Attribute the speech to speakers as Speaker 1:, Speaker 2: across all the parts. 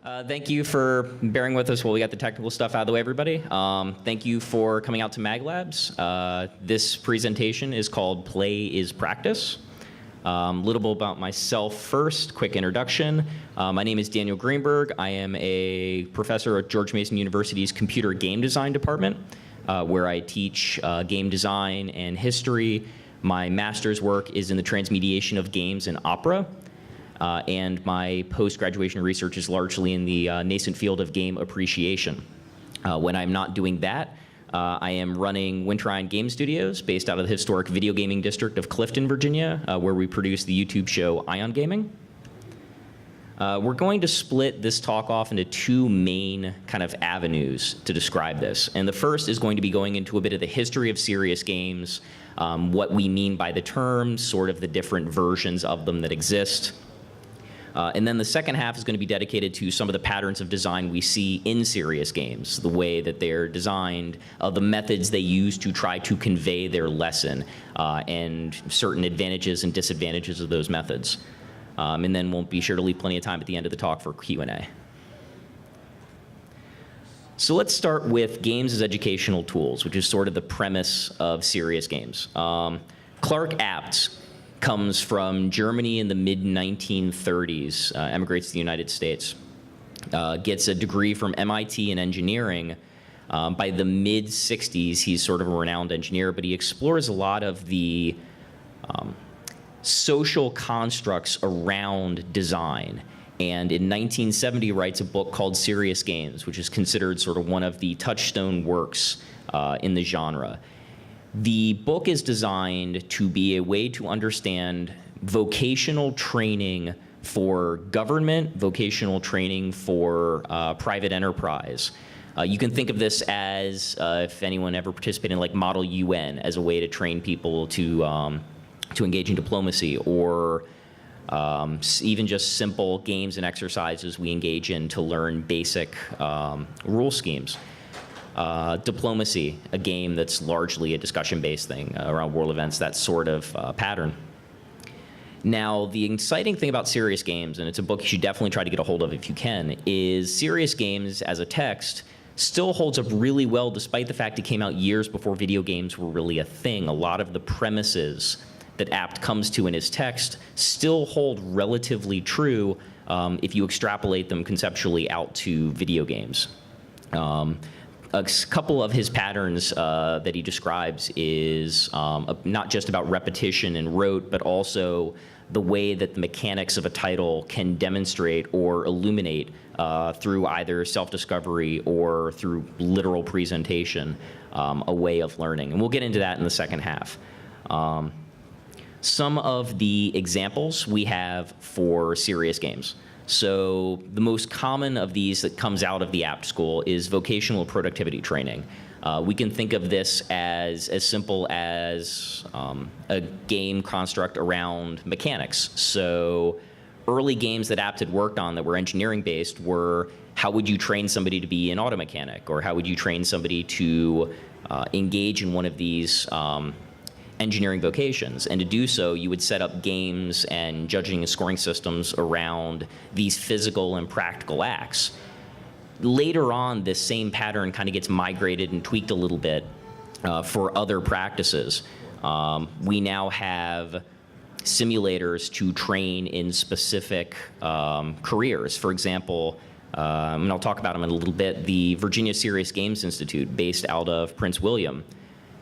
Speaker 1: Thank you for bearing with us while we got the technical stuff out of the way, everybody. Thank you for coming out to MAGLabs. This presentation is called Play is Practice. A little bit about myself first, quick introduction. My name is Daniel Greenberg. I am a professor at George Mason University's Computer Game Design Department, where I teach game design and history. My master's work is in the transmediation of games and opera. And my post-graduation research is largely in the nascent field of game appreciation. When I'm not doing that, I am running Winterine Game Studios based out of the historic video gaming district of Clifton, Virginia, where we produce the YouTube show Ion Gaming. We're going to split this talk off into two main kind of avenues to describe this. And the first is going to be going into a bit of the history of serious games, what we mean by the terms, sort of the different versions of them that exist. And then the second half is going to be dedicated to some of the patterns of design we see in serious games, the way that they're designed, the methods they use to try to convey their lesson, and certain advantages and disadvantages of those methods. And then we'll be sure to leave plenty of time at the end of the talk for Q&A. So let's start with games as educational tools, which is sort of the premise of serious games. Clark Abt comes from Germany in the mid-1930s, emigrates to the United States, gets a degree from MIT in engineering. By the mid-60s, he's sort of a renowned engineer, but he explores a lot of the social constructs around design. And in 1970, writes a book called Serious Games, which is considered sort of one of the touchstone works in the genre. The book is designed to be a way to understand vocational training for government, vocational training for private enterprise. You can think of this as, if anyone ever participated in like Model UN, as a way to train people to engage in diplomacy, or even just simple games and exercises we engage in to learn basic rule schemes. Diplomacy, a game that's largely a discussion-based thing around world events, that sort of pattern. Now, the exciting thing about serious games, and it's a book you should definitely try to get a hold of if you can, is serious games as a text still holds up really well despite the fact it came out years before video games were really a thing. A lot of the premises that Abt comes to in his text still hold relatively true if you extrapolate them conceptually out to video games. A couple of his patterns that he describes is not just about repetition and rote, but also the way that the mechanics of a title can demonstrate or illuminate through either self-discovery or through literal presentation, a way of learning. And we'll get into that in the second half. Some of the examples we have for serious games. So the most common of these that comes out of the Abt school is vocational productivity training. We can think of this as simple as a game construct around mechanics. So early games that Abt had worked on that were engineering based were, how would you train somebody to be an auto mechanic, or how would you train somebody to engage in one of these engineering vocations? And to do so, you would set up games and judging and scoring systems around these physical and practical acts. Later on, this same pattern kind of gets migrated and tweaked a little bit for other practices. We now have simulators to train in specific careers. For example, and I'll talk about them in a little bit, the Virginia Serious Games Institute, based out of Prince William,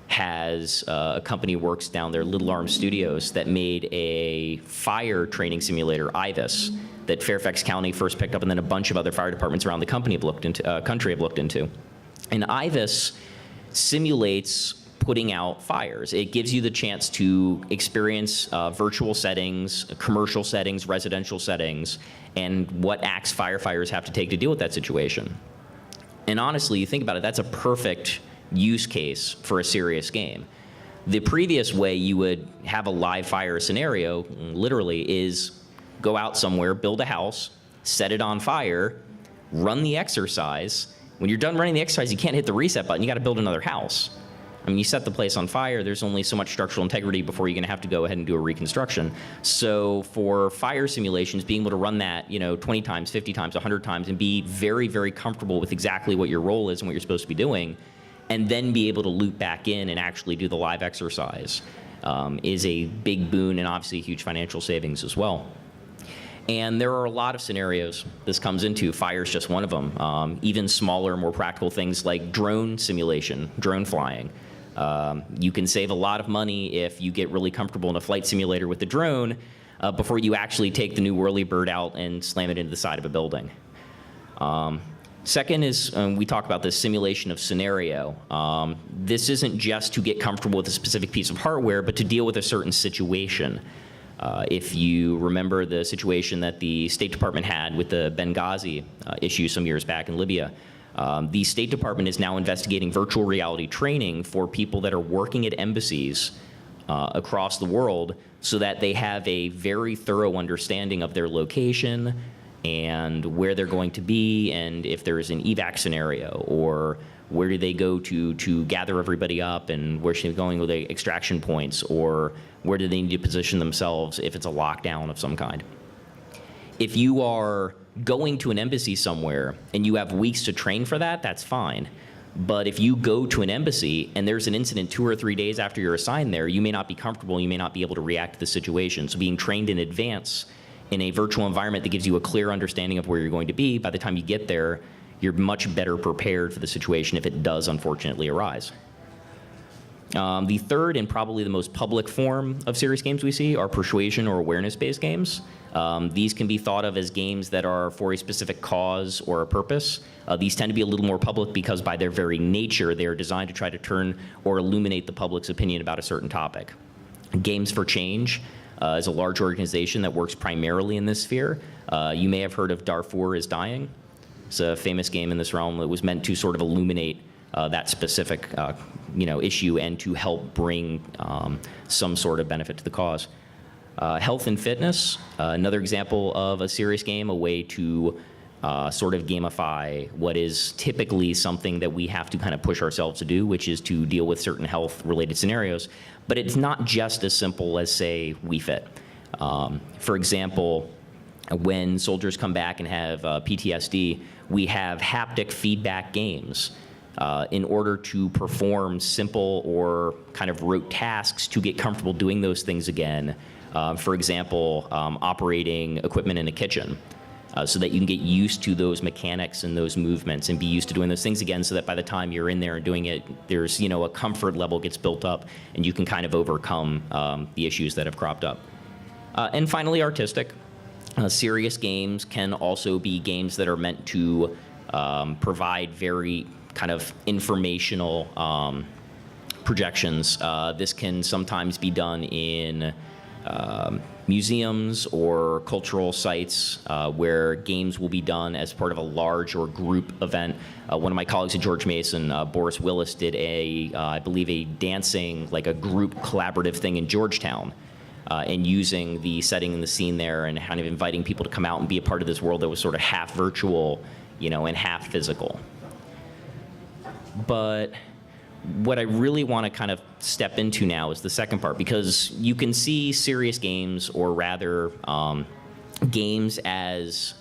Speaker 1: has a company works down there, Little Arm Studios, that made a fire training simulator, IVIS, that Fairfax County first picked up, and then a bunch of other fire departments around the country have looked into. And IVIS simulates putting out fires. It gives you the chance to experience virtual settings, commercial settings, residential settings, and what acts firefighters have to take to deal with that situation. And honestly, you think about it, that's a perfect use case for a serious game. The previous way you would have a live fire scenario, literally, is go out somewhere, build a house, set it on fire, run the exercise. When you're done running the exercise, you can't hit the reset button, you gotta build another house. I mean, you set the place on fire, there's only so much structural integrity before you're going to have to go ahead and do a reconstruction. So for fire simulations, being able to run that, 20 times, 50 times, 100 times, and be very, very comfortable with exactly what your role is and what you're supposed to be doing, and then be able to loop back in and actually do the live exercise is a big boon and obviously a huge financial savings as well. And there are a lot of scenarios this comes into. Fire is just one of them. Even smaller, more practical things like drone simulation, drone flying. You can save a lot of money if you get really comfortable in a flight simulator with the drone before you actually take the new whirlybird out and slam it into the side of a building. Second is, we talk about this simulation of scenario. This isn't just to get comfortable with a specific piece of hardware, but to deal with a certain situation. If you remember the situation that the State Department had with the Benghazi issue some years back in Libya, the State Department is now investigating virtual reality training for people that are working at embassies across the world so that they have a very thorough understanding of their location and where they're going to be, and if there is an evac scenario, or where do they go to gather everybody up, and where should they be going with the extraction points, or where do they need to position themselves if it's a lockdown of some kind. If you are going to an embassy somewhere and you have weeks to train for that, that's fine. But if you go to an embassy and there's an incident 2 or 3 days after you're assigned there, you may not be comfortable, you may not be able to react to the situation. So being trained in advance in a virtual environment that gives you a clear understanding of where you're going to be, by the time you get there, you're much better prepared for the situation if it does unfortunately arise. The third and probably the most public form of serious games we see are persuasion or awareness-based games. These can be thought of as games that are for a specific cause or a purpose. These tend to be a little more public because by their very nature, they are designed to try to turn or illuminate the public's opinion about a certain topic. Games for Change is a large organization that works primarily in this sphere. You may have heard of Darfur is Dying. It's a famous game in this realm that was meant to sort of illuminate that specific issue and to help bring some sort of benefit to the cause. Health and Fitness, another example of a serious game, a way to sort of gamify what is typically something that we have to kind of push ourselves to do, which is to deal with certain health-related scenarios. But it's not just as simple as, say, Wii Fit. For example, when soldiers come back and have PTSD, we have haptic feedback games in order to perform simple or kind of rote tasks to get comfortable doing those things again. For example, operating equipment in a kitchen. So that you can get used to those mechanics and those movements and be used to doing those things again, so that by the time you're in there and doing it, there's a comfort level gets built up and you can kind of overcome the issues that have cropped up. And finally, artistic. Serious games can also be games that are meant to provide very kind of informational projections. This can sometimes be done in museums or cultural sites where games will be done as part of a large or group event. One of my colleagues at George Mason, Boris Willis, did I believe a dancing, like a group collaborative thing in Georgetown, and using the setting and the scene there and kind of inviting people to come out and be a part of this world that was sort of half virtual, and half physical. But what I really want to kind of step into now is the second part, because you can see serious games, or rather games as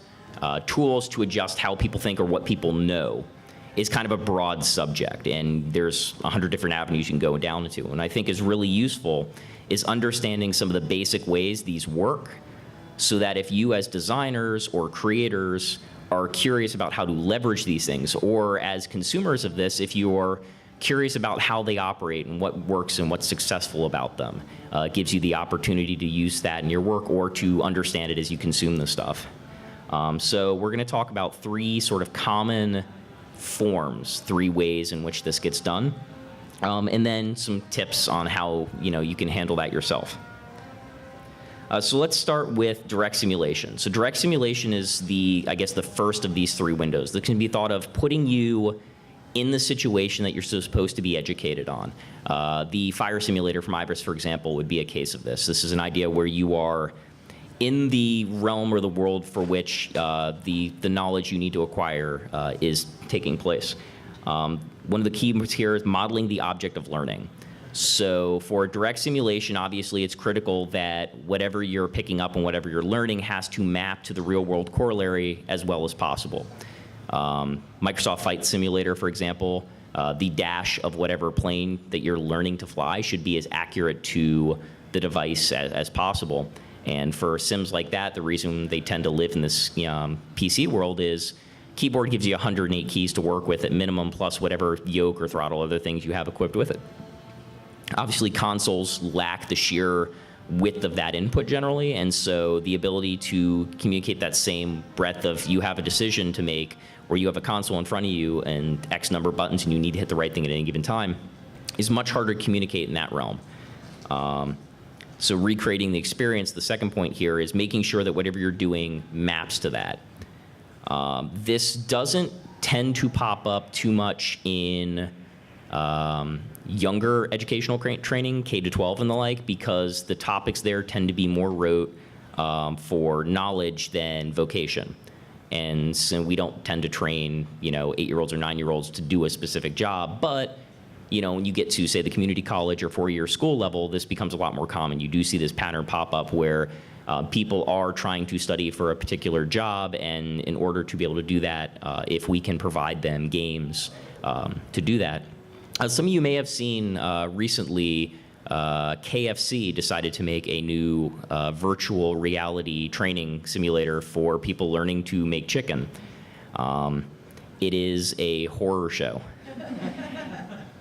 Speaker 1: tools to adjust how people think or what people know, is kind of a broad subject, and there's 100 different avenues you can go down into. And I think is really useful is understanding some of the basic ways these work, so that if you as designers or creators are curious about how to leverage these things, or as consumers of this, if you're curious about how they operate and what works and what's successful about them, it gives you the opportunity to use that in your work or to understand it as you consume the stuff. So we're going to talk about 3 sort of common forms, 3 ways in which this gets done, and then some tips on how you can handle that yourself. So let's start with direct simulation. So direct simulation is I guess the first of these 3 windows that can be thought of putting you in the situation that you're supposed to be educated on. The fire simulator from MAGFest, for example, would be a case of this. This is an idea where you are in the realm or the world for which the knowledge you need to acquire is taking place. One of the keys here is modeling the object of learning. So for a direct simulation, obviously it's critical that whatever you're picking up and whatever you're learning has to map to the real world corollary as well as possible. Microsoft Flight Simulator, for example, the dash of whatever plane that you're learning to fly should be as accurate to the device as possible. And for sims like that, the reason they tend to live in this PC world is keyboard gives you 108 keys to work with at minimum, plus whatever yoke or throttle, other things you have equipped with it. Obviously, consoles lack the sheer width of that input generally, and so the ability to communicate that same breadth of you have a decision to make where you have a console in front of you and X number of buttons and you need to hit the right thing at any given time is much harder to communicate in that realm. So recreating the experience, the second point here is making sure that whatever you're doing maps to that. This doesn't tend to pop up too much in younger educational training, K-12 and the like, because the topics there tend to be more rote for knowledge than vocation. And so we don't tend to train, 8-year-olds or 9-year-olds to do a specific job. But, when you get to, say, the community college or 4-year school level, this becomes a lot more common. You do see this pattern pop up where people are trying to study for a particular job, and in order to be able to do that, if we can provide them games to do that. Some of you may have seen recently KFC decided to make a new virtual reality training simulator for people learning to make chicken. It is a horror show.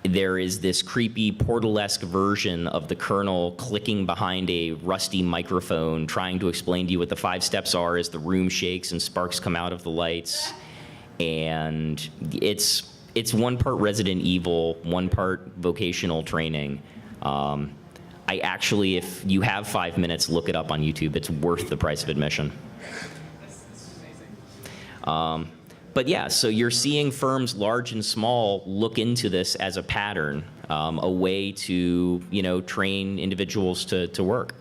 Speaker 1: There is this creepy Portal-esque version of the Colonel clicking behind a rusty microphone, trying to explain to you what the 5 steps are as the room shakes and sparks come out of the lights. And it's one part Resident Evil, one part vocational training. I actually, if you have 5 minutes, look it up on YouTube. It's worth the price of admission. But yeah, so you're seeing firms large and small look into this as a pattern, a way to train individuals to work.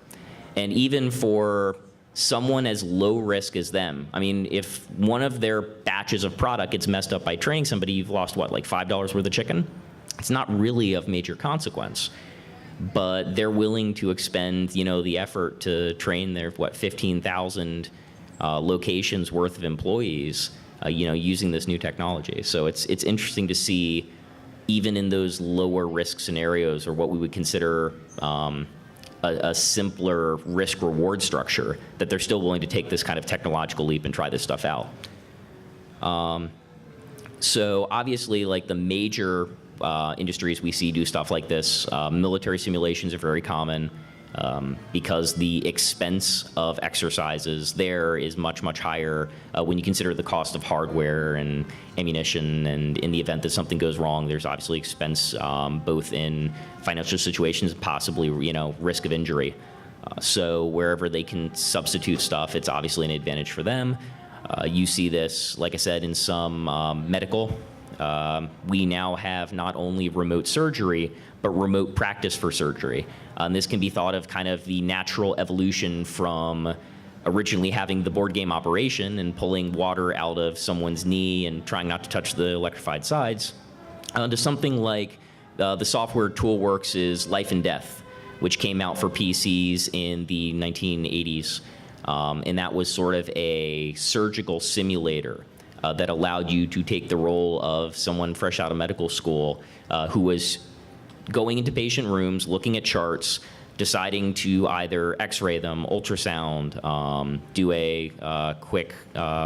Speaker 1: And even for someone as low risk as them, I mean, if one of their batches of product gets messed up by training somebody, you've lost what, like $5 worth of chicken? It's not really of major consequence. But they're willing to expend, the effort to train their 15,000 locations worth of employees, using this new technology. So it's interesting to see, even in those lower risk scenarios, or what we would consider a simpler risk reward structure, that they're still willing to take this kind of technological leap and try this stuff out. So obviously, like the major industries we see do stuff like this. Military simulations are very common because the expense of exercises there is much, much higher when you consider the cost of hardware and ammunition, and in the event that something goes wrong, there's obviously expense both in financial situations and possibly risk of injury. So wherever they can substitute stuff, it's obviously an advantage for them. You see this, like I said, in some medical. We now have not only remote surgery, but remote practice for surgery. And this can be thought of kind of the natural evolution from originally having the board game operation and pulling water out of someone's knee and trying not to touch the electrified sides, to something like the software Toolworks' Life and Death, which came out for PCs in the 1980s. And that was sort of a surgical simulator that allowed you to take the role of someone fresh out of medical school who was going into patient rooms, looking at charts, deciding to either x-ray them, ultrasound, do a quick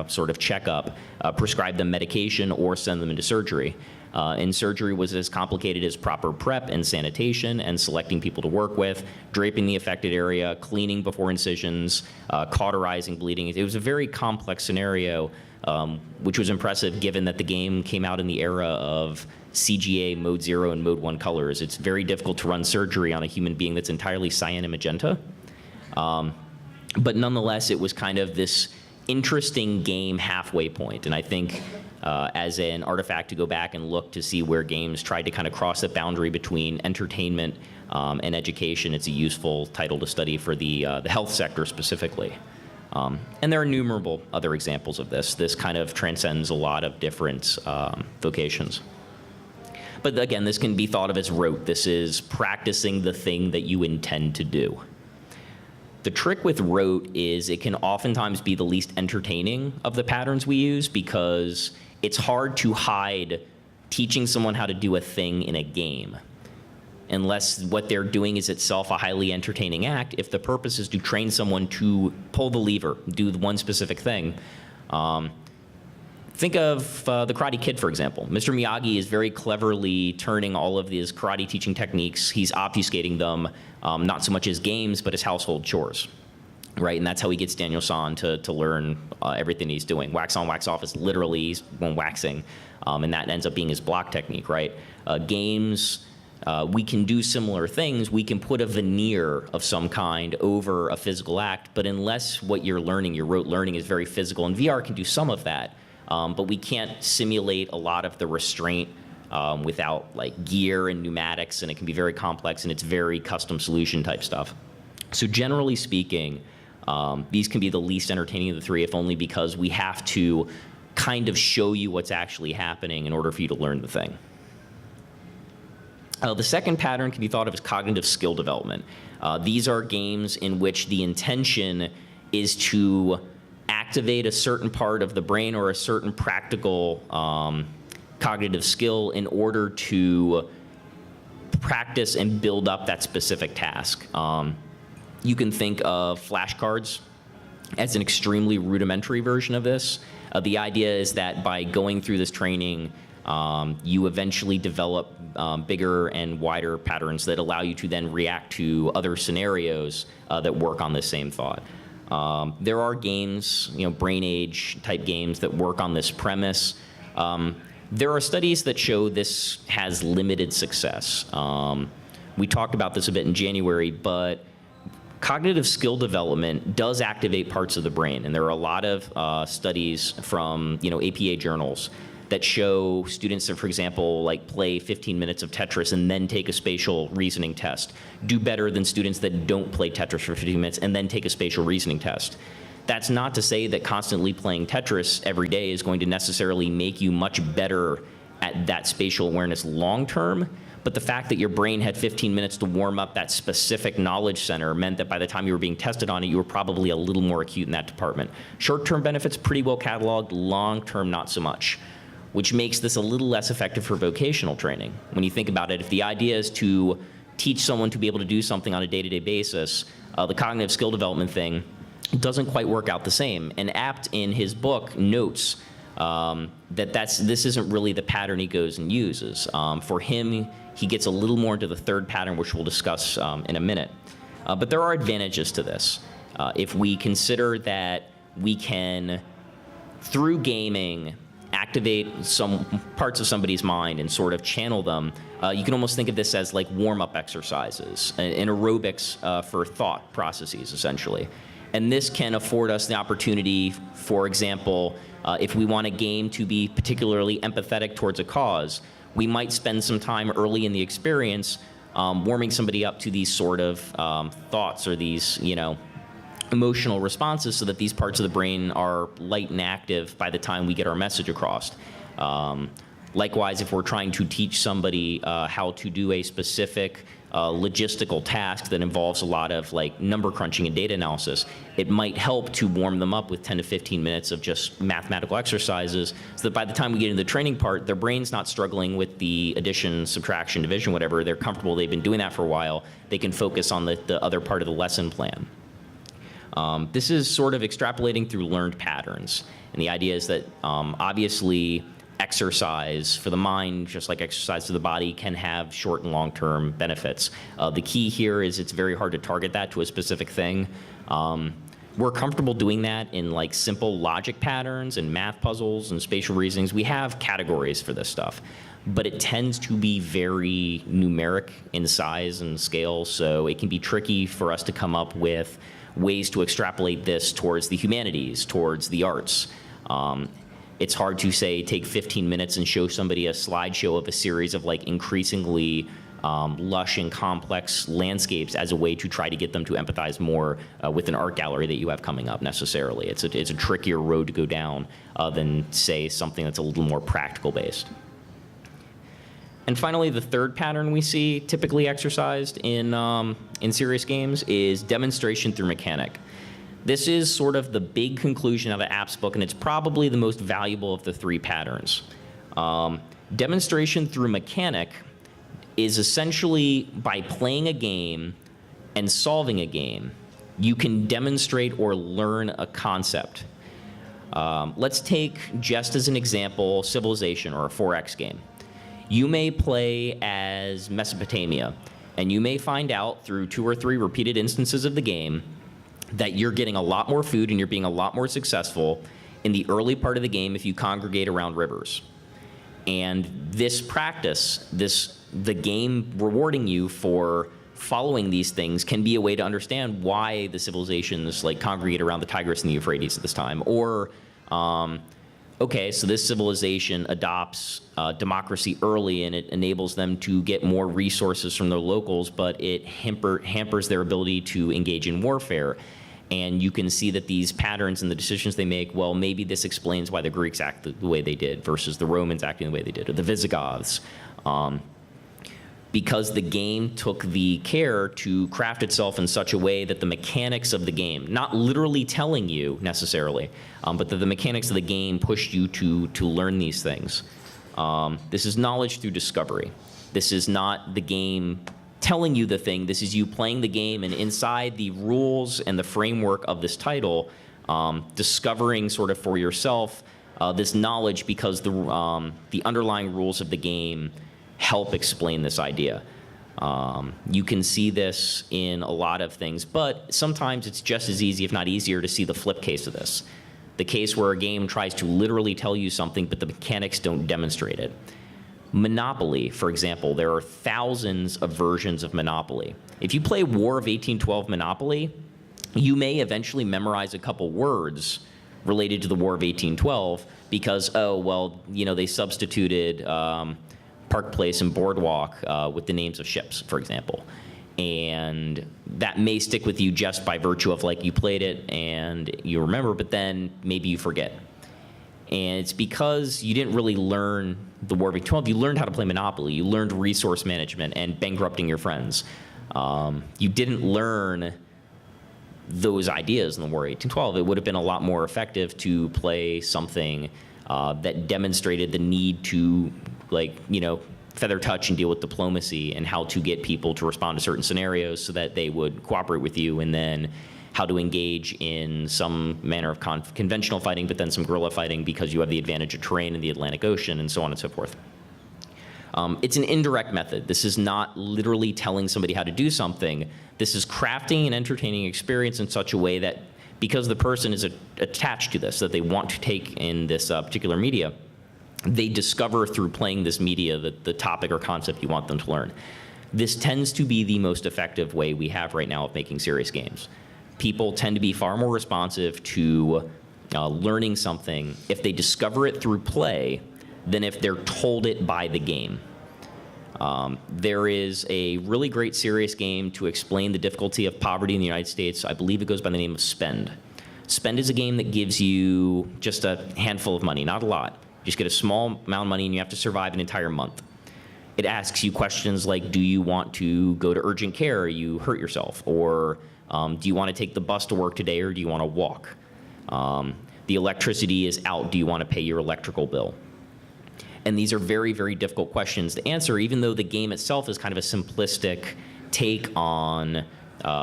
Speaker 1: sort of checkup, prescribe them medication, or send them into surgery. And surgery was as complicated as proper prep and sanitation and selecting people to work with, draping the affected area, cleaning before incisions, cauterizing bleeding. It was a very complex scenario, which was impressive given that the game came out in the era of CGA Mode 0 and Mode 1 colors. It's very difficult to run surgery on a human being that's entirely cyan and magenta. But nonetheless, it was kind of this interesting game halfway point. And I think as an artifact to go back and look to see where games tried to kind of cross the boundary between entertainment and education, it's a useful title to study for the health sector specifically. And there are innumerable other examples of this. This kind of transcends a lot of different vocations. But again, this can be thought of as rote. This is practicing the thing that you intend to do. The trick with rote is it can oftentimes be the least entertaining of the patterns we use because it's hard to hide teaching someone how to do a thing in a game unless what they're doing is itself a highly entertaining act. If the purpose is to train someone to pull the lever, do one specific thing. Think of the Karate Kid, for example. Mr. Miyagi is very cleverly turning all of these karate teaching techniques, he's obfuscating them, not so much as games, but as household chores, right? And that's how he gets Daniel San to learn everything he's doing. Wax on, wax off is literally when waxing, and that ends up being his block technique, right? Games, we can do similar things. We can put a veneer of some kind over a physical act, but unless what you're learning, your rote learning, is very physical, and VR can do some of that, but we can't simulate a lot of the restraint without like gear and pneumatics, and it can be very complex, and it's very custom solution type stuff. So generally speaking, these can be the least entertaining of the three, if only because we have to kind of show you what's actually happening in order for you to learn the thing. The second pattern can be thought of as cognitive skill development. These are games in which the intention is to activate a certain part of the brain or a certain practical cognitive skill in order to practice and build up that specific task. You can think of flashcards as an extremely rudimentary version of this. The idea is that by going through this training, you eventually develop bigger and wider patterns that allow you to then react to other scenarios that work on this same thought. There are games, brain age type games that work on this premise. There are studies that show this has limited success. We talked about this a bit in January, but cognitive skill development does activate parts of the brain, and there are a lot of studies from APA journals that show students that, for example, like play 15 minutes of Tetris and then take a spatial reasoning test do better than students that don't play Tetris for 15 minutes and then take a spatial reasoning test. That's not to say that constantly playing Tetris every day is going to necessarily make you much better at that spatial awareness long term, but the fact that your brain had 15 minutes to warm up that specific knowledge center meant that by the time you were being tested on it, you were probably a little more acute in that department. Short-term benefits pretty well cataloged, long-term not so much, which makes this a little less effective for vocational training. When you think about it, if the idea is to teach someone to be able to do something on a day-to-day basis, the cognitive skill development thing doesn't quite work out the same. And Apt in his book notes that this isn't really the pattern he goes and uses. For him, he gets a little more into the third pattern, which we'll discuss in a minute. But there are advantages to this. If we consider that we can, through gaming, activate some parts of somebody's mind and sort of channel them, you can almost think of this as like warm-up exercises and aerobics for thought processes, essentially. And this can afford us the opportunity, for example, if we want a game to be particularly empathetic towards a cause, we might spend some time early in the experience warming somebody up to these sort of thoughts or these, emotional responses so that these parts of the brain are light and active by the time we get our message across. Likewise, if we're trying to teach somebody how to do a specific logistical task that involves a lot of like number crunching and data analysis, it might help to warm them up with 10 to 15 minutes of just mathematical exercises so that by the time we get into the training part, their brain's not struggling with the addition, subtraction, division, whatever. They're comfortable, they've been doing that for a while. They can focus on the other part of the lesson plan. This is sort of extrapolating through learned patterns. And the idea is that obviously exercise for the mind, just like exercise for the body, can have short and long-term benefits. The key here is it's very hard to target that to a specific thing. We're comfortable doing that in like simple logic patterns and math puzzles and spatial reasonings. We have categories for this stuff, but it tends to be very numeric in size and scale, so it can be tricky for us to come up with ways to extrapolate this towards the humanities, towards the arts. It's hard to say, take 15 minutes and show somebody a slideshow of a series of like increasingly lush and complex landscapes as a way to try to get them to empathize more with an art gallery that you have coming up necessarily. It's a trickier road to go down than say something that's a little more practical based. And finally, the third pattern we see typically exercised in serious games is demonstration through mechanic. This is sort of the big conclusion of the apps book, and it's probably the most valuable of the three patterns. Demonstration through mechanic is essentially by playing a game and solving a game, you can demonstrate or learn a concept. Let's take, just as an example, Civilization or a 4X game. You may play as Mesopotamia, and you may find out through 2 or 3 repeated instances of the game that you're getting a lot more food and you're being a lot more successful in the early part of the game if you congregate around rivers. And this practice, the game rewarding you for following these things, can be a way to understand why the civilizations like congregate around the Tigris and the Euphrates at this time. Or, okay, so this civilization adopts democracy early and it enables them to get more resources from their locals, but it hampers their ability to engage in warfare. And you can see that these patterns and the decisions they make, well, maybe this explains why the Greeks act the way they did versus the Romans acting the way they did, or the Visigoths. Because the game took the care to craft itself in such a way that the mechanics of the game, not literally telling you necessarily, but that the mechanics of the game pushed you to learn these things. This is knowledge through discovery. This is not the game telling you the thing. This is you playing the game, and inside the rules and the framework of this title, discovering sort of for yourself this knowledge, because the underlying rules of the game help explain this idea. You can see this in a lot of things, but sometimes it's just as easy, if not easier, to see the flip case of this. The case where a game tries to literally tell you something, but the mechanics don't demonstrate it. Monopoly, for example, there are thousands of versions of Monopoly. If you play War of 1812 Monopoly, you may eventually memorize a couple words related to the War of 1812 because, oh, well, you know, they substituted Park Place and Boardwalk with the names of ships, for example. And that may stick with you just by virtue of, like, you played it and you remember, but then maybe you forget. And it's because you didn't really learn the War of 1812. You learned how to play Monopoly. You learned resource management and bankrupting your friends. You didn't learn those ideas in the War of 1812. It would have been a lot more effective to play something that demonstrated the need to, like, you know, feather touch and deal with diplomacy and how to get people to respond to certain scenarios so that they would cooperate with you, and then how to engage in some manner of conventional fighting, but then some guerrilla fighting because you have the advantage of terrain in the Atlantic Ocean, and so on and so forth. It's an indirect method. This is not literally telling somebody how to do something. This is crafting an entertaining experience in such a way that, because the person is attached to this, that they want to take in this particular media, they discover through playing this media the topic or concept you want them to learn. This tends to be the most effective way we have right now of making serious games. People tend to be far more responsive to learning something if they discover it through play than if they're told it by the game. There is a really great serious game to explain the difficulty of poverty in the United States. I believe it goes by the name of Spend. Spend is a game that gives you just a handful of money, not a lot. You just get a small amount of money and you have to survive an entire month. It asks you questions like, do you want to go to urgent care or you hurt yourself? Or do you want to take the bus to work today or do you want to walk? The electricity is out. Do you want to pay your electrical bill? And these are very, very difficult questions to answer, even though the game itself is kind of a simplistic take on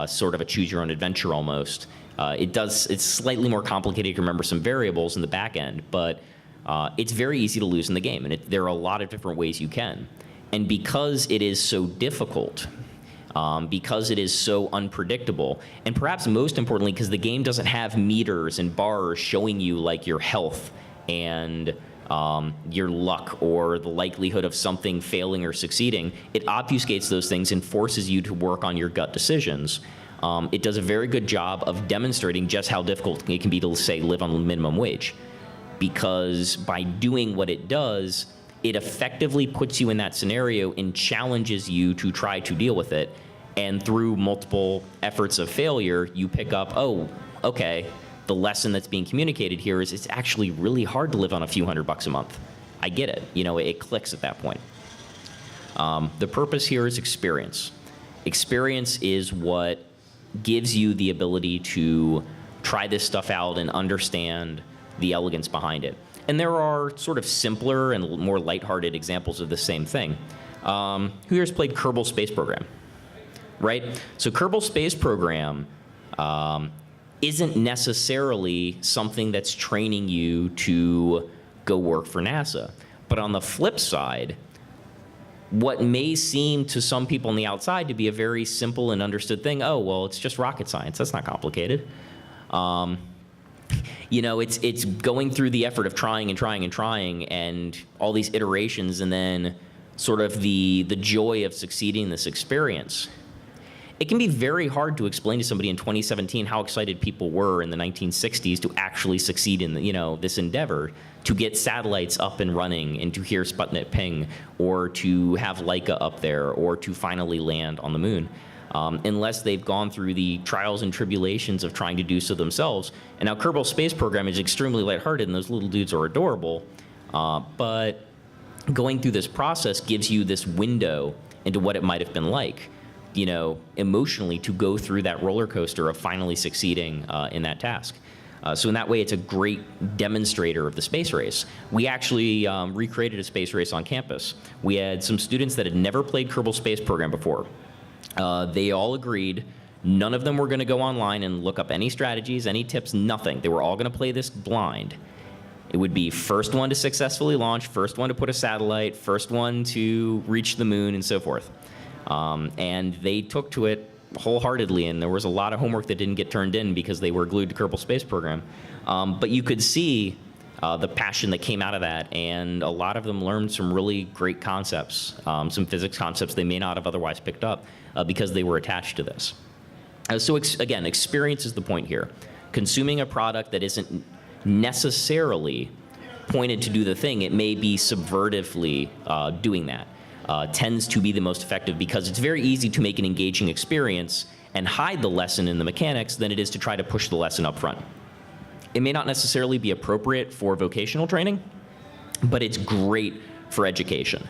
Speaker 1: sort of a choose-your-own-adventure almost. It's slightly more complicated to remember some variables in the back end, but it's very easy to lose in the game, and there are a lot of different ways you can. And because it is so difficult, because it is so unpredictable, and perhaps most importantly, because the game doesn't have meters and bars showing you like your health and your luck or the likelihood of something failing or succeeding, it obfuscates those things and forces you to work on your gut decisions. It does a very good job of demonstrating just how difficult it can be to, say, live on the minimum wage. Because by doing what it does, it effectively puts you in that scenario and challenges you to try to deal with it. And through multiple efforts of failure, you pick up, oh, okay, the lesson that's being communicated here is it's actually really hard to live on a few $100 a month. I get it. You know, it clicks at that point. The purpose here is experience. Experience is what gives you the ability to try this stuff out and understand the elegance behind it. And there are sort of simpler and more lighthearted examples of the same thing. Who here's played Kerbal Space Program? Right? So Kerbal Space Program isn't necessarily something that's training you to go work for NASA. But on the flip side, what may seem to some people on the outside to be a very simple and understood thing, oh, well, it's just rocket science. That's not complicated. You know, it's going through the effort of trying and trying and trying and all these iterations and then sort of the joy of succeeding in this experience. It can be very hard to explain to somebody in 2017 how excited people were in the 1960s to actually succeed in, you know, this endeavor, to get satellites up and running and to hear Sputnik ping, or to have Laika up there, or to finally land on the moon, unless they've gone through the trials and tribulations of trying to do so themselves. And now Kerbal Space Program is extremely lighthearted, and those little dudes are adorable, but going through this process gives you this window into what it might have been like, you know, emotionally, to go through that roller coaster of finally succeeding in that task. So in that way, it's a great demonstrator of the space race. We actually recreated a space race on campus. We had some students that had never played Kerbal Space Program before. They all agreed. None of them were going to go online and look up any strategies, any tips, nothing. They were all going to play this blind. It would be first one to successfully launch, first one to put a satellite, first one to reach the moon, and so forth. And they took to it wholeheartedly, and there was a lot of homework that didn't get turned in because they were glued to Kerbal Space Program. But you could see the passion that came out of that, and a lot of them learned some really great concepts, some physics concepts they may not have otherwise picked up because they were attached to this. So again, experience is the point here. Consuming a product that isn't necessarily pointed to do the thing, it may be subvertively doing that. Tends to be the most effective because it's very easy to make an engaging experience and hide the lesson in the mechanics than it is to try to push the lesson up front. It may not necessarily be appropriate for vocational training, but it's great for education.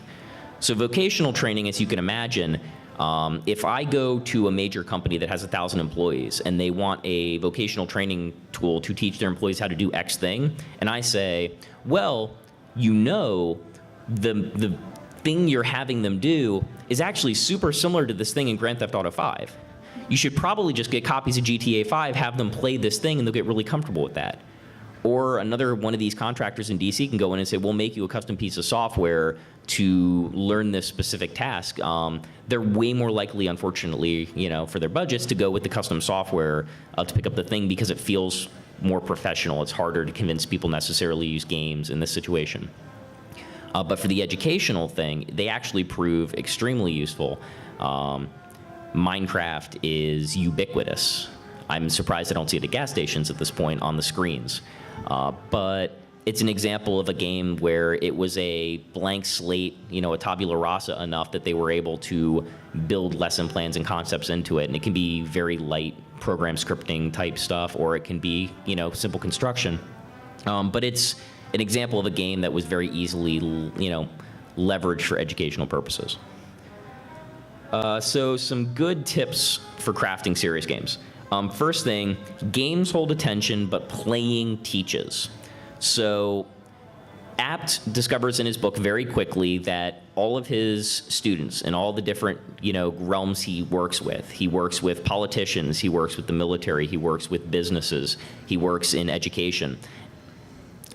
Speaker 1: So vocational training, as you can imagine, if I go to a major company that has 1,000 employees and they want a vocational training tool to teach their employees how to do X thing, and I say, well, you know, the thing you're having them do is actually super similar to this thing in Grand Theft Auto 5. You should probably just get copies of GTA 5, have them play this thing, and they'll get really comfortable with that. Or another one of these contractors in DC can go in and say, we'll make you a custom piece of software to learn this specific task. They're way more likely, unfortunately, you know, for their budgets, to go with the custom software to pick up the thing because it feels more professional. It's harder to convince people necessarily to use games in this situation. But for the educational thing, they actually prove extremely useful. Minecraft is ubiquitous. I'm surprised I don't see it at gas stations at this point on the screens. But it's an example of a game where it was a blank slate, you know, a tabula rasa enough that they were able to build lesson plans and concepts into it. And it can be very light program scripting type stuff, or it can be, you know, simple construction. But it's an example of a game that was very easily, you know, leveraged for educational purposes. So some good tips for crafting serious games. First thing, games hold attention, but playing teaches. So Apt discovers in his book very quickly that all of his students and all the different, you know, realms he works with politicians, he works with the military, he works with businesses, he works in education.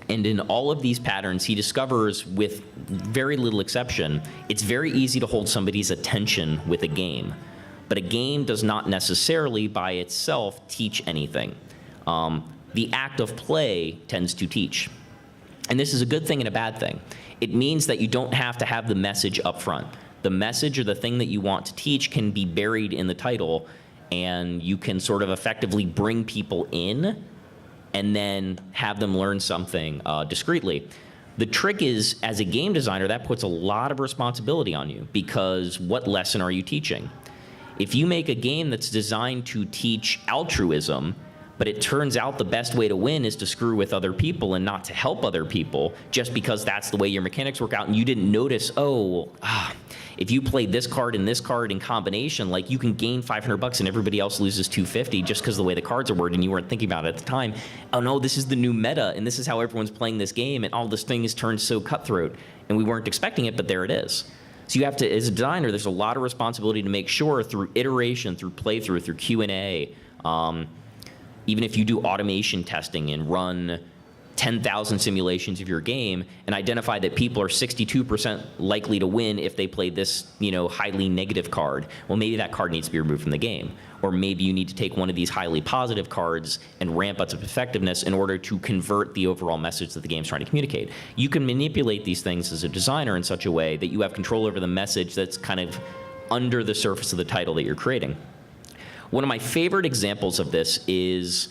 Speaker 1: And in all of these patterns, he discovers, with very little exception, it's very easy to hold somebody's attention with a game. But a game does not necessarily by itself teach anything. The act of play tends to teach. And this is a good thing and a bad thing. It means that you don't have to have the message up front. The message or the thing that you want to teach can be buried in the title, and you can sort of effectively bring people in and then have them learn something discreetly. The trick is, as a game designer, that puts a lot of responsibility on you, because what lesson are you teaching? If you make a game that's designed to teach altruism, But it turns out the best way to win is to screw with other people and not to help other people, just because that's the way your mechanics work out and you didn't notice, if you play this card and this card in combination, like you can gain $500 and everybody else loses $250 just because of the way the cards are worded and you weren't thinking about it at the time. Oh no, this is the new meta and this is how everyone's playing this game and all this thing has turned so cutthroat and we weren't expecting it, but there it is. So you have to, as a designer, there's a lot of responsibility to make sure through iteration, through playthrough, through Q&A, even if you do automation testing and run 10,000 simulations of your game and identify that people are 62% likely to win if they play this, highly negative card, well, maybe that card needs to be removed from the game. Or maybe you need to take one of these highly positive cards and ramp up its effectiveness in order to convert the overall message that the game's trying to communicate. You can manipulate these things as a designer in such a way that you have control over the message that's kind of under the surface of the title that you're creating. One of my favorite examples of this is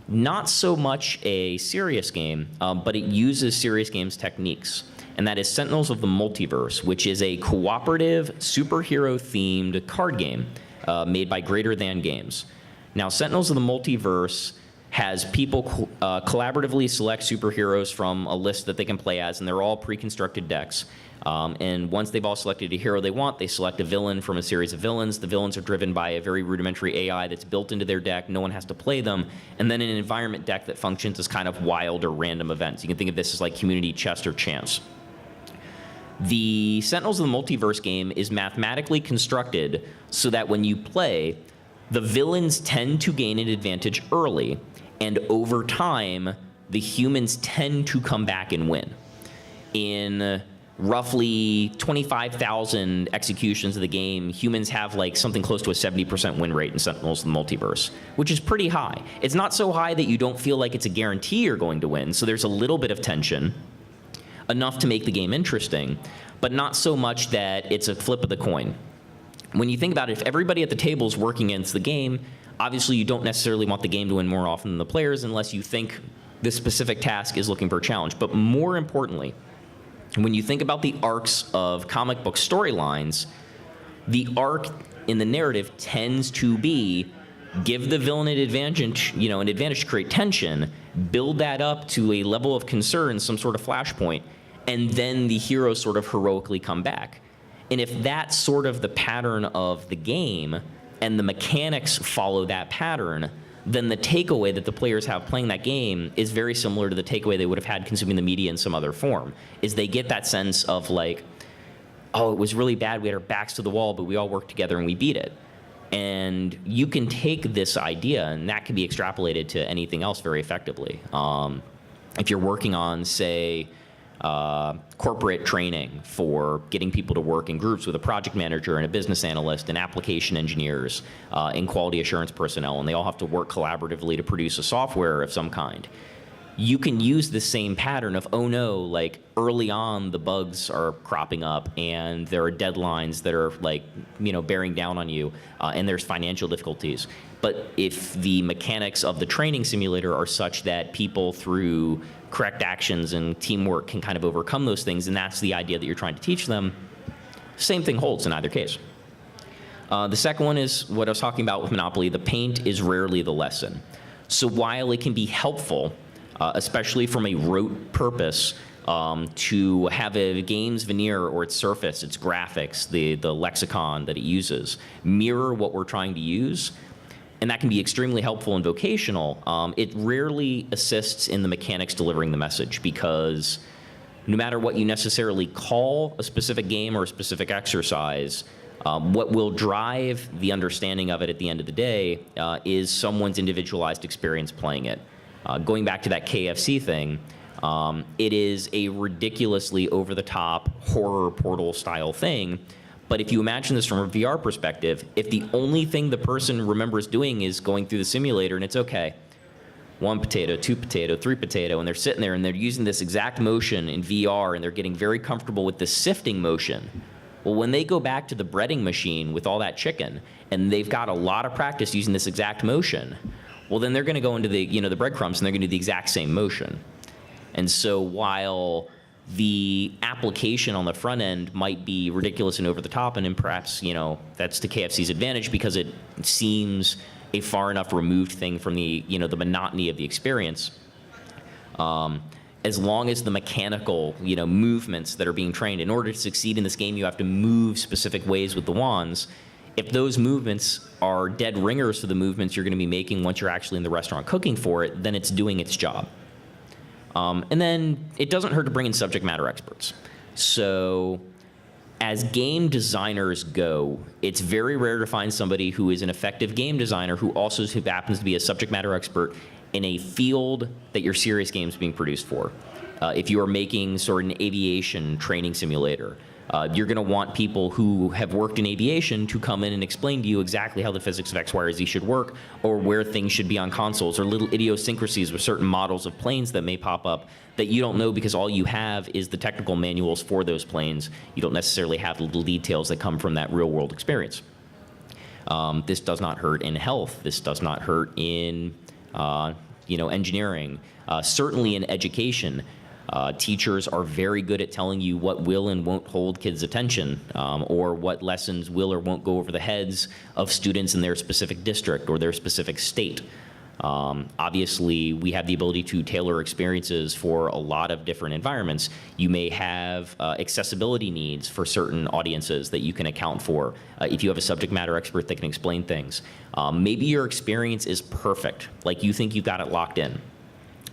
Speaker 1: not so much a serious game, but it uses serious games techniques. And that is Sentinels of the Multiverse, which is a cooperative, superhero-themed card game made by Greater Than Games. Now, Sentinels of the Multiverse has people collaboratively select superheroes from a list that they can play as, and they're all pre-constructed decks. And once they've all selected a hero they want, they select a villain from a series of villains. The villains are driven by a very rudimentary AI that's built into their deck. No one has to play them. And then an environment deck that functions as kind of wild or random events. You can think of this as like community chess or chance. The Sentinels of the Multiverse game is mathematically constructed so that when you play, the villains tend to gain an advantage early, and over time, the humans tend to come back and win. In roughly 25,000 executions of the game, humans have like something close to a 70% win rate in Sentinels of the Multiverse, which is pretty high. It's not so high that you don't feel like it's a guarantee you're going to win, so there's a little bit of tension, enough to make the game interesting, but not so much that it's a flip of the coin. When you think about it, if everybody at the table is working against the game, obviously you don't necessarily want the game to win more often than the players unless you think this specific task is looking for a challenge. But more importantly, when you think about the arcs of comic book storylines, the arc in the narrative tends to be give the villain an advantage, an advantage to create tension, build that up to a level of concern, some sort of flashpoint, and then the heroes sort of heroically come back. And if that's sort of the pattern of the game and the mechanics follow that pattern, then the takeaway that the players have playing that game is very similar to the takeaway they would have had consuming the media in some other form, is they get that sense of like, oh, it was really bad, we had our backs to the wall, but we all worked together and we beat it. And you can take this idea, and that can be extrapolated to anything else very effectively. If you're working on, say, corporate training for getting people to work in groups with a project manager and a business analyst and application engineers and quality assurance personnel, and they all have to work collaboratively to produce a software of some kind. You can use the same pattern of, oh no, like early on the bugs are cropping up and there are deadlines that are like, bearing down on you and there's financial difficulties. But if the mechanics of the training simulator are such that people through correct actions and teamwork can kind of overcome those things, and that's the idea that you're trying to teach them, same thing holds in either case. The second one is what I was talking about with Monopoly. The paint is rarely the lesson. So while it can be helpful, especially from a rote purpose, to have a game's veneer or its surface, its graphics, the lexicon that it uses, mirror what we're trying to use, and that can be extremely helpful and vocational, it rarely assists in the mechanics delivering the message, because no matter what you necessarily call a specific game or a specific exercise, what will drive the understanding of it at the end of the day is someone's individualized experience playing it. Going back to that KFC thing, it is a ridiculously over-the-top horror portal style thing. But if you imagine this from a VR perspective, if the only thing the person remembers doing is going through the simulator and it's okay, 1 potato, 2 potato, 3 potato, and they're sitting there and they're using this exact motion in VR and they're getting very comfortable with the sifting motion. Well, when they go back to the breading machine with all that chicken and they've got a lot of practice using this exact motion, well, then they're going to go into the, the breadcrumbs and they're going to do the exact same motion. And so while the application on the front end might be ridiculous and over the top, and then perhaps, that's to KFC's advantage because it seems a far enough removed thing from the, the monotony of the experience. As long as the mechanical, movements that are being trained, in order to succeed in this game, you have to move specific ways with the wands. If those movements are dead ringers for the movements you're going to be making once you're actually in the restaurant cooking for it, then it's doing its job. And then it doesn't hurt to bring in subject matter experts. So as game designers go, it's very rare to find somebody who is an effective game designer who also happens to be a subject matter expert in a field that your serious game is being produced for. If you are making sort of an aviation training simulator, you're going to want people who have worked in aviation to come in and explain to you exactly how the physics of X, Y, or Z should work, or where things should be on consoles, or little idiosyncrasies with certain models of planes that may pop up that you don't know because all you have is the technical manuals for those planes. You don't necessarily have the little details that come from that real-world experience. This does not hurt in health. This does not hurt in engineering. Certainly in education. Teachers are very good at telling you what will and won't hold kids' attention, or what lessons will or won't go over the heads of students in their specific district or their specific state. Obviously, we have the ability to tailor experiences for a lot of different environments. You may have accessibility needs for certain audiences that you can account for if you have a subject matter expert that can explain things. Maybe your experience is perfect, like you think you've got it locked in.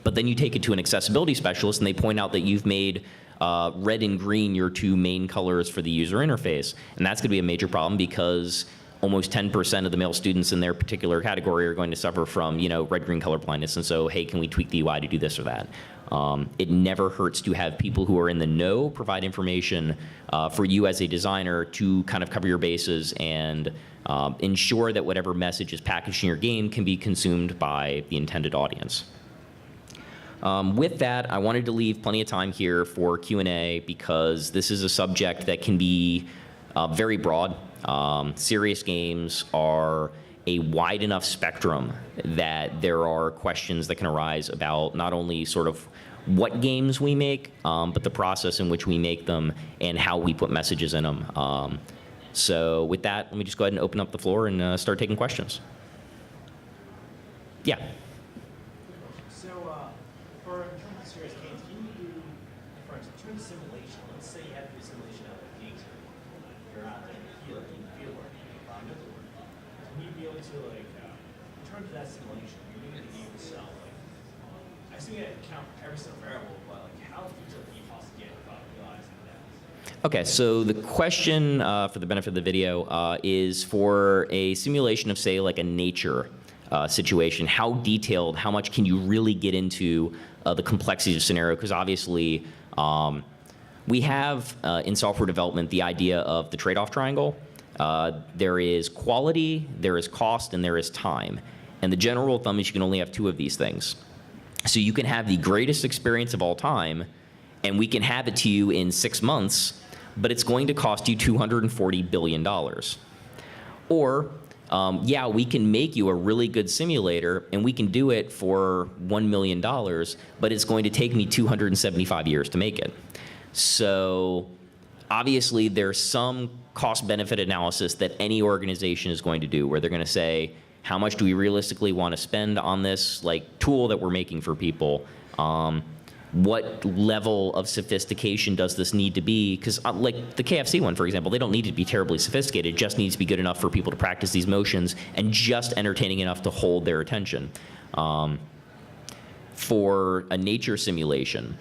Speaker 1: But then you take it to an accessibility specialist and they point out that you've made red and green your two main colors for the user interface. And that's going to be a major problem because almost 10% of the male students in their particular category are going to suffer from, red-green color blindness. And so, hey, can we tweak the UI to do this or that? It never hurts to have people who are in the know provide information for you as a designer to kind of cover your bases and ensure that whatever message is packaged in your game can be consumed by the intended audience. With that, I wanted to leave plenty of time here for Q&A because this is a subject that can be very broad. Serious games are a wide enough spectrum that there are questions that can arise about not only sort of what games we make, but the process in which we make them and how we put messages in them. So with that, let me just go ahead and open up the floor and start taking questions. Yeah. Okay, so the question, for the benefit of the video, is for a simulation of, say, like a nature situation. How detailed, how much can you really get into the complexities of scenario? Because obviously, we have in software development the idea of the trade-off triangle. There is quality, there is cost, and there is time. And the general rule of thumb is you can only have two of these things. So you can have the greatest experience of all time, and we can have it to you in 6 months, but it's going to cost you $240 billion. Or, yeah, we can make you a really good simulator, and we can do it for $1 million, but it's going to take me 275 years to make it. So obviously, there's some cost-benefit analysis that any organization is going to do, where they're going to say, how much do we realistically want to spend on this tool that we're making for people? What level of sophistication does this need to be? Because like the KFC one, for example, they don't need to be terribly sophisticated. It just needs to be good enough for people to practice these motions and just entertaining enough to hold their attention. For a nature simulation,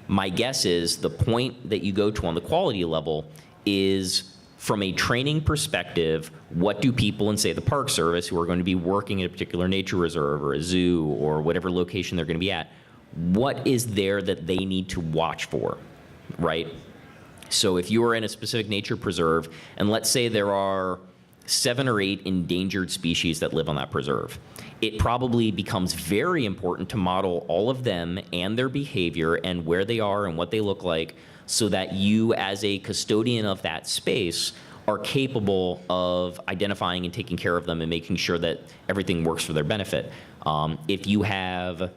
Speaker 1: my guess is the point that you go to on the quality level is, from a training perspective, what do people in, say, the Park Service who are going to be working at a particular nature reserve or a zoo or whatever location they're going to be at, what is there that they need to watch for, right? So if you are in a specific nature preserve, and let's say there are 7 or 8 endangered species that live on that preserve, it probably becomes very important to model all of them and their behavior and where they are and what they look like, so that you, as a custodian of that space, are capable of identifying and taking care of them and making sure that everything works for their benefit. If you have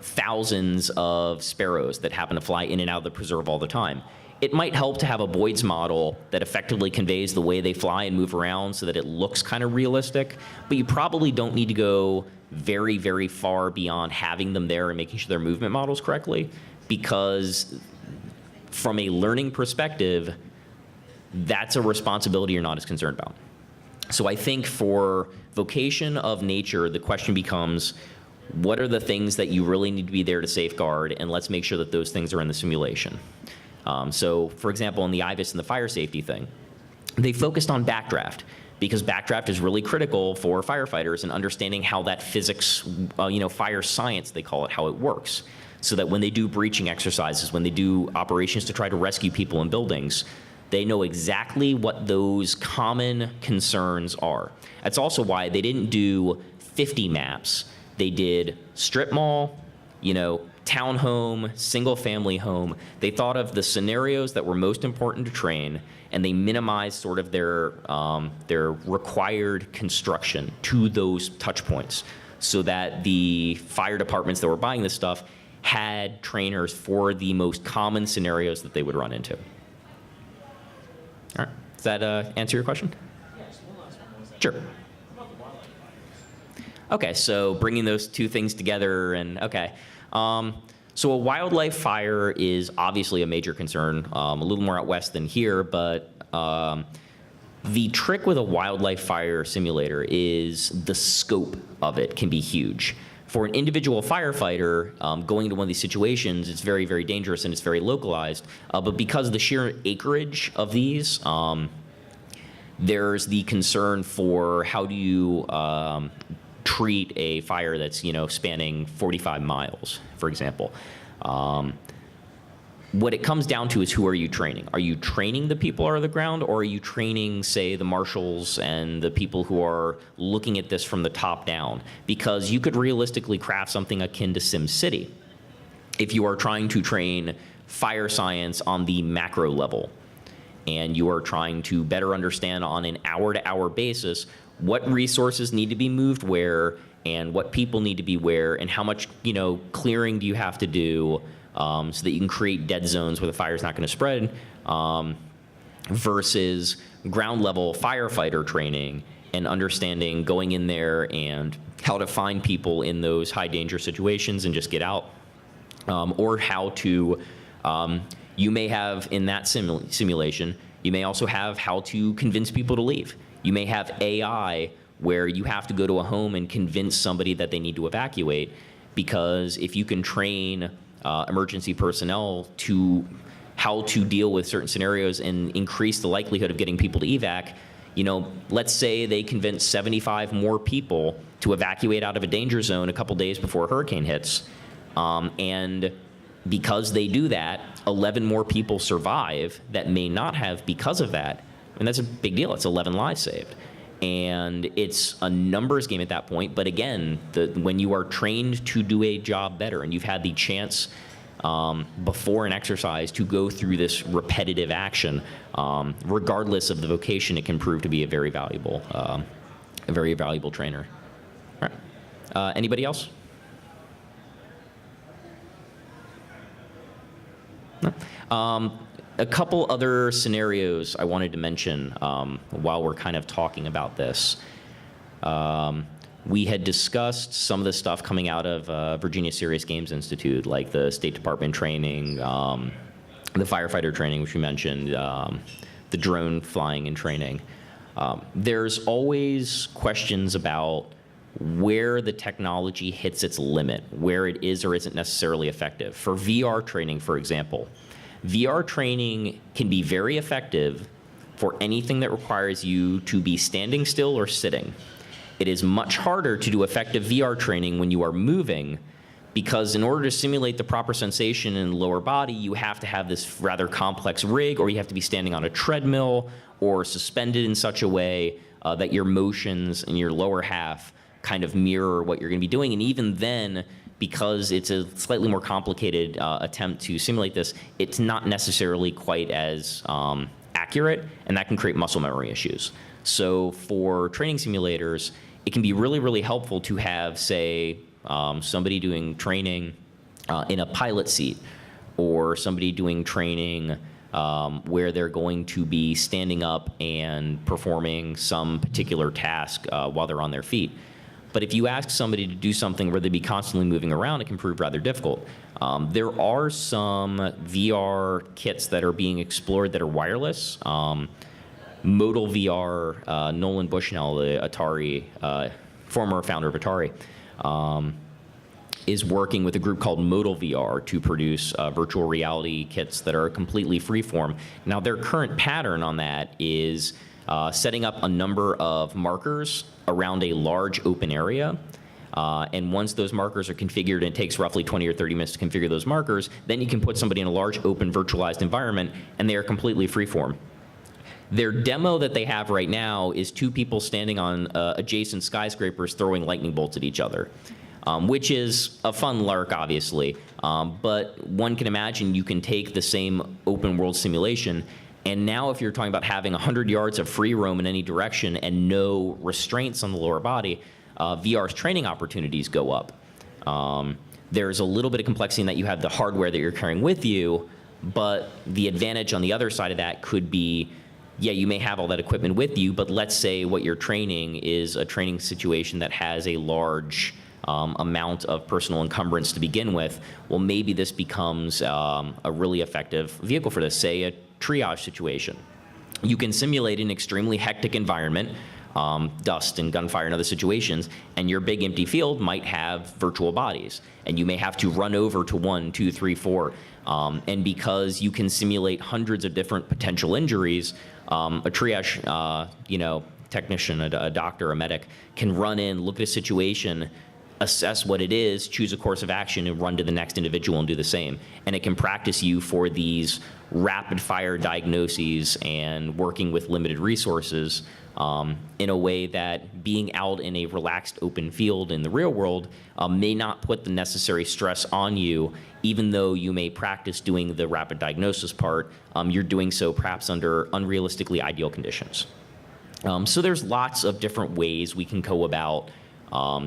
Speaker 1: thousands of sparrows that happen to fly in and out of the preserve all the time, It might help to have a Boyd's model that effectively conveys the way they fly and move around so that it looks kind of realistic, but you probably don't need to go very, very far beyond having them there and making sure their movement models correctly, because from a learning perspective, that's a responsibility you're not as concerned about. So I think for vocation of nature, the question becomes, what are the things that you really need to be there to safeguard, and let's make sure that those things are in the simulation. So for example, in the IVIS and the fire safety thing, they focused on backdraft because backdraft is really critical for firefighters and understanding how that physics, fire science, they call it, how it works. So that when they do breaching exercises, when they do operations to try to rescue people in buildings, they know exactly what those common concerns are. That's also why they didn't do 50 maps. They did strip mall, townhome, single family home. They thought of the scenarios that were most important to train, and they minimized sort of their required construction to those touch points so that the fire departments that were buying this stuff had trainers for the most common scenarios that they would run into. All right, does that answer your question?
Speaker 2: Yes, one last one.
Speaker 1: Sure.
Speaker 2: How about the wildlife fires?
Speaker 1: Okay, so bringing those two things together and okay. So a wildlife fire is obviously a major concern, a little more out west than here, but the trick with a wildlife fire simulator is the scope of it can be huge. For an individual firefighter, going into one of these situations, it's very, very dangerous and it's very localized. But because of the sheer acreage of these, there's the concern for how do you treat a fire that's spanning 45 miles, for example. What it comes down to is who are you training? Are you training the people on the ground, or are you training, say, the marshals and the people who are looking at this from the top down? Because you could realistically craft something akin to SimCity if you are trying to train fire science on the macro level, and you are trying to better understand on an hour-to-hour basis what resources need to be moved where and what people need to be where and how much clearing do you have to do so that you can create dead zones where the fire is not going to spread, versus ground level firefighter training and understanding going in there and how to find people in those high danger situations and just get out, or how to, you may have in that simulation, you may also have how to convince people to leave. You may have AI where you have to go to a home and convince somebody that they need to evacuate, because if you can train emergency personnel to how to deal with certain scenarios and increase the likelihood of getting people to evac, let's say they convince 75 more people to evacuate out of a danger zone a couple days before a hurricane hits, and because they do that, 11 more people survive that may not have because of that, and that's a big deal. It's 11 lives saved. And it's a numbers game at that point. But again, when you are trained to do a job better and you've had the chance before an exercise to go through this repetitive action, regardless of the vocation, it can prove to be a very valuable trainer. All right. Anybody else? No? A couple other scenarios I wanted to mention while we're kind of talking about this. We had discussed some of the stuff coming out of Virginia Serious Games Institute, like the State Department training, the firefighter training, which we mentioned, the drone flying and training. There's always questions about where the technology hits its limit, where it is or isn't necessarily effective. For VR training, for example, VR training can be very effective for anything that requires you to be standing still or sitting. It is much harder to do effective VR training when you are moving, because in order to simulate the proper sensation in the lower body, you have to have this rather complex rig, or you have to be standing on a treadmill or suspended in such a way that your motions in your lower half kind of mirror what you're going to be doing. And even then, because it's a slightly more complicated attempt to simulate this, it's not necessarily quite as accurate, and that can create muscle memory issues. So for training simulators, it can be really, really helpful to have, say, somebody doing training in a pilot seat, or somebody doing training where they're going to be standing up and performing some particular task while they're on their feet. But if you ask somebody to do something where they'd be constantly moving around, it can prove rather difficult. There are some VR kits that are being explored that are wireless. Modal Vr, Nolan Bushnell, the Atari, former founder of Atari, is working with a group called Modal Vr to produce virtual reality kits that are completely freeform. Now, their current pattern on that is setting up a number of markers around a large open area. And once those markers are configured, and it takes roughly 20 or 30 minutes to configure those markers, then you can put somebody in a large open virtualized environment, and they are completely freeform. Their demo that they have right now is two people standing on adjacent skyscrapers throwing lightning bolts at each other, which is a fun lark, obviously. But one can imagine you can take the same open world simulation, and now if you're talking about having 100 yards of free roam in any direction and no restraints on the lower body, VR's training opportunities go up. There's a little bit of complexity in that you have the hardware that you're carrying with you, but the advantage on the other side of that could be, yeah, you may have all that equipment with you, but let's say what you're training is a training situation that has a large amount of personal encumbrance to begin with. Well, maybe this becomes a really effective vehicle for this, say a triage situation. You can simulate an extremely hectic environment, dust and gunfire and other situations, and your big empty field might have virtual bodies, and you may have to run over to 1, 2, 3, 4. And because you can simulate hundreds of different potential injuries, a triage technician, a doctor, a medic, can run in, look at a situation, assess what it is, choose a course of action, and run to the next individual and do the same. And it can practice you for these rapid-fire diagnoses and working with limited resources in a way that being out in a relaxed open field in the real world may not put the necessary stress on you, even though you may practice doing the rapid diagnosis part. You're doing so perhaps under unrealistically ideal conditions. So there's lots of different ways we can go about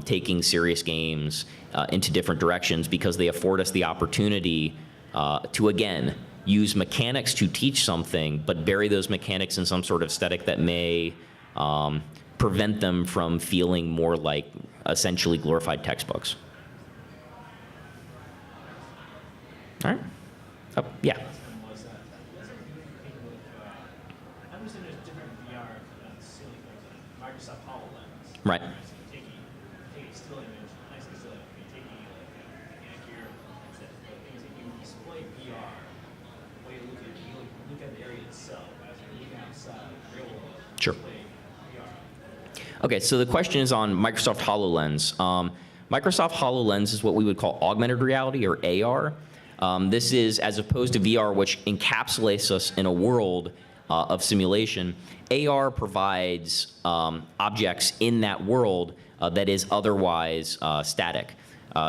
Speaker 1: taking serious games into different directions, because they afford us the opportunity to, again, use mechanics to teach something, but bury those mechanics in some sort of aesthetic that may prevent them from feeling more like essentially glorified textbooks. All right? Yeah.
Speaker 2: Was that doesn't think with, I understand there's different VR silly things like Microsoft HoloLens.
Speaker 1: Right.
Speaker 2: So you take a still image, nice and still image, you're taking like a gear, the things that you display VR, the way you look at the area itself, as you're looking outside, real world.
Speaker 1: Sure.
Speaker 2: Display VR.
Speaker 1: Okay, so the question is on Microsoft HoloLens. Microsoft HoloLens is what we would call augmented reality, or AR. This is, as opposed to VR, which encapsulates us in a world of simulation, AR provides objects in that world that is otherwise static.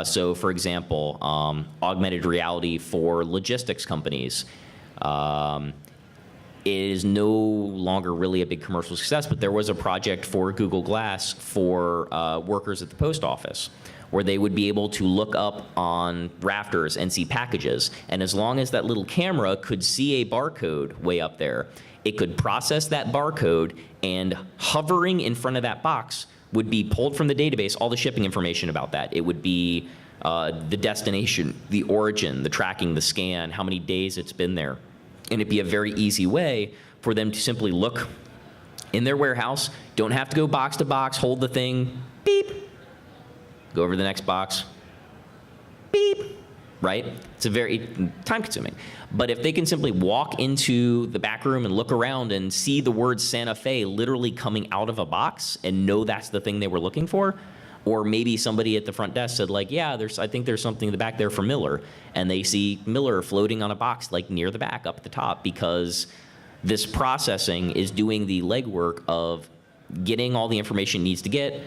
Speaker 1: So, for example, augmented reality for logistics companies. It is no longer really a big commercial success, but there was a project for Google Glass for workers at the post office, where they would be able to look up on rafters and see packages. And as long as that little camera could see a barcode way up there, it could process that barcode, and hovering in front of that box would be pulled from the database all the shipping information about that. It would be the destination, the origin, the tracking, the scan, how many days it's been there. And it'd be a very easy way for them to simply look in their warehouse, don't have to go box to box, hold the thing, beep, go over to the next box, beep, right? It's a very time-consuming. But if they can simply walk into the back room and look around and see the word Santa Fe literally coming out of a box and know that's the thing they were looking for, or maybe somebody at the front desk said, like, yeah, I think there's something in the back there for Miller, and they see Miller floating on a box like near the back up at the top, because this processing is doing the legwork of getting all the information it needs to get,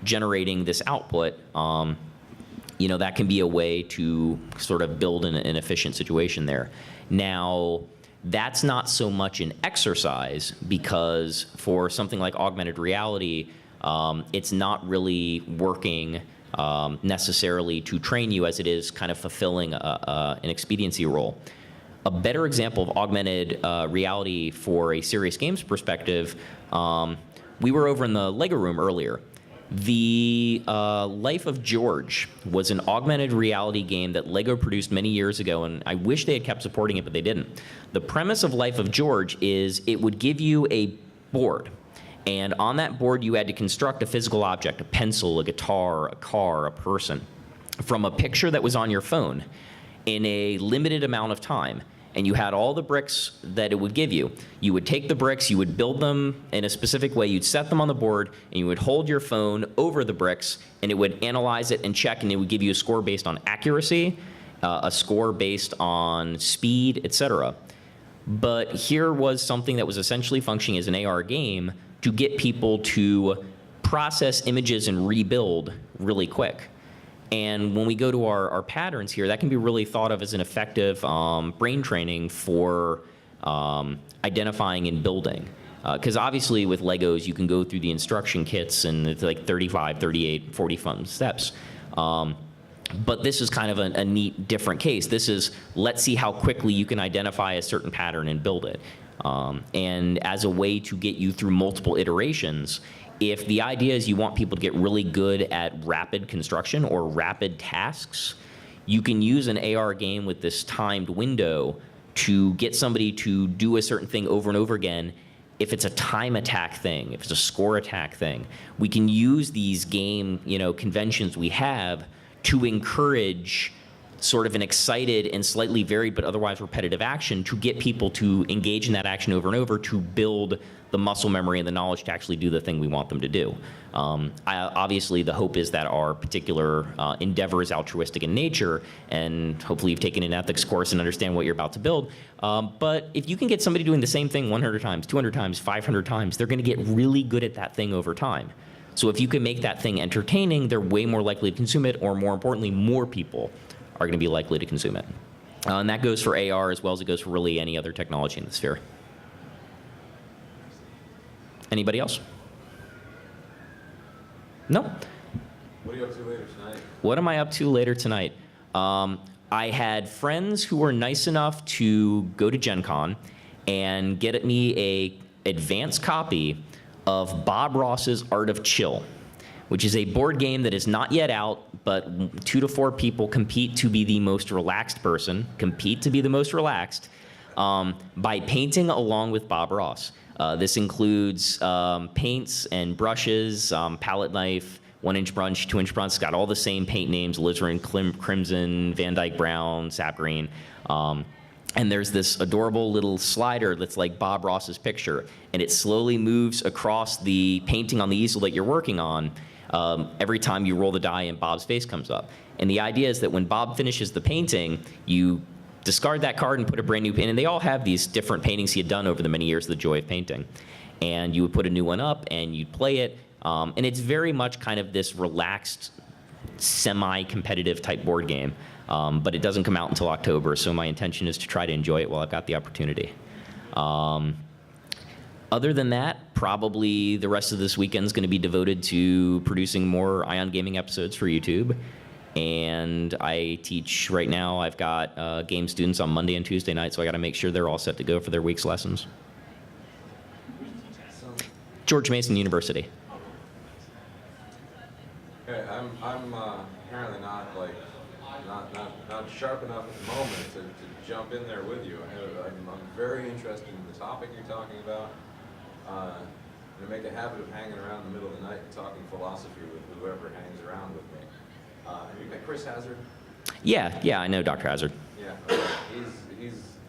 Speaker 1: generating this output. That can be a way to sort of build an efficient situation there. Now, that's not so much an exercise, because for something like augmented reality, it's not really working necessarily to train you as it is kind of fulfilling an expediency role. A better example of augmented reality for a serious games perspective, we were over in the Lego room earlier. The Life of George was an augmented reality game that Lego produced many years ago, and I wish they had kept supporting it, but they didn't. The premise of Life of George is it would give you a board, and on that board you had to construct a physical object, a pencil, a guitar, a car, a person, from a picture that was on your phone in a limited amount of time. And you had all the bricks that it would give you. You would take the bricks, you would build them in a specific way, you'd set them on the board, and you would hold your phone over the bricks, and it would analyze it and check, and it would give you a score based on accuracy, a score based on speed, etc. But here was something that was essentially functioning as an AR game to get people to process images and rebuild really quick. And when we go to our patterns here, that can be really thought of as an effective brain training for identifying and building. Because obviously with Legos, you can go through the instruction kits and it's like 35, 38, 40 fun steps. But this is kind of a neat, different case. This is, let's see how quickly you can identify a certain pattern and build it. And as a way to get you through multiple iterations, if the idea is you want people to get really good at rapid construction or rapid tasks, you can use an AR game with this timed window to get somebody to do a certain thing over and over again. If it's a time attack thing, if it's a score attack thing, we can use these game, conventions we have to encourage sort of an excited and slightly varied but otherwise repetitive action to get people to engage in that action over and over to build the muscle memory and the knowledge to actually do the thing we want them to do. Obviously, the hope is that our particular endeavor is altruistic in nature, and hopefully you've taken an ethics course and understand what you're about to build. But if you can get somebody doing the same thing 100 times, 200 times, 500 times, they're gonna get really good at that thing over time. So if you can make that thing entertaining, they're way more likely to consume it, or more importantly, more people are going to be likely to consume it. And that goes for AR as well as it goes for really any other technology in the sphere. Anybody else? No?
Speaker 3: What are you up to later tonight?
Speaker 1: What am I up to later tonight? I had friends who were nice enough to go to Gen Con and get me a advanced copy of Bob Ross's Art of Chill, which is a board game that is not yet out, but 2 to 4 people compete to be the most relaxed person, by painting along with Bob Ross. This includes paints and brushes, palette knife, 1-inch brush, 2-inch brush. It's got all the same paint names: alizarin crimson, Van Dyke brown, sap green. And there's this adorable little slider that's like Bob Ross's picture, and it slowly moves across the painting on the easel that you're working on every time you roll the die and Bob's face comes up. And the idea is that when Bob finishes the painting, you discard that card and put a brand new painting. And they all have these different paintings he had done over the many years of the joy of painting. And you would put a new one up and you'd play it. And it's very much kind of this relaxed, semi-competitive type board game. But it doesn't come out until October, so my intention is to try to enjoy it while I've got the opportunity. Other than that, probably the rest of this weekend is going to be devoted to producing more Ion Gaming episodes for YouTube. And I teach right now. I've got game students on Monday and Tuesday night, so I got to make sure they're all set to go for their week's lessons. George Mason University.
Speaker 3: Okay, I'm apparently not sharp enough at the moment to jump in there with you. I'm very interested in the topic you're talking about. I'm going to make a habit of hanging around in the middle of the night and talking philosophy with whoever hangs around with me. Have you met Chris Hazard?
Speaker 1: Yeah, I know Dr. Hazard.
Speaker 3: Yeah, okay.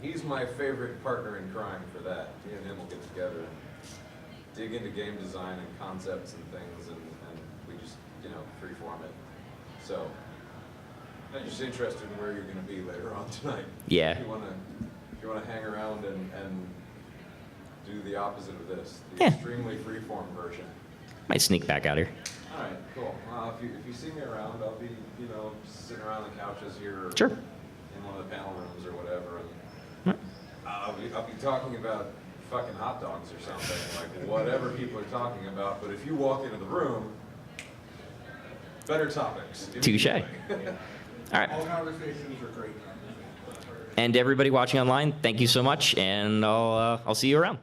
Speaker 3: He's my favorite partner in crime for that. Me and him will get together and dig into game design and concepts and things, and we just, freeform it. So, I'm just interested in where you're going to be later on tonight.
Speaker 1: Yeah.
Speaker 3: If you want to hang around and do the opposite of this, the extremely freeform version.
Speaker 1: Might sneak back out here.
Speaker 3: All right, cool. If you see me around, I'll be, sitting around the couches here, or
Speaker 1: Sure.
Speaker 3: in one of the panel rooms or whatever, and I'll be talking about fucking hot dogs or something, like whatever people are talking about. But if you walk into the room, better topics.
Speaker 1: Touche. All right.
Speaker 4: All conversations are great conversations.
Speaker 1: And everybody watching online, thank you so much, and I'll see you around.